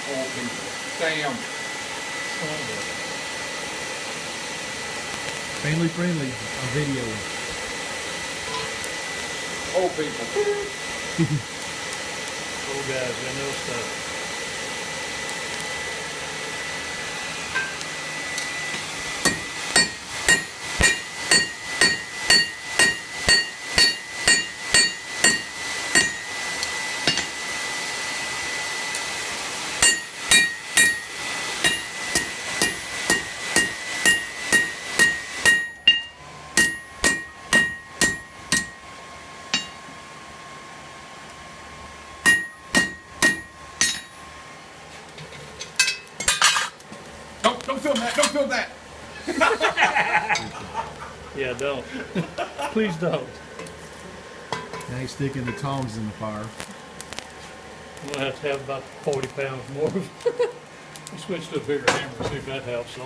Old people. Damn. Family friendly video. Old people. Old guys, they know stuff. Don't film that. Don't film that. Yeah, don't. Please don't. Now he's sticking the tongs in the fire. I'm gonna have to have about 40 pounds more. I'll switch to a bigger hammer, see if that helps.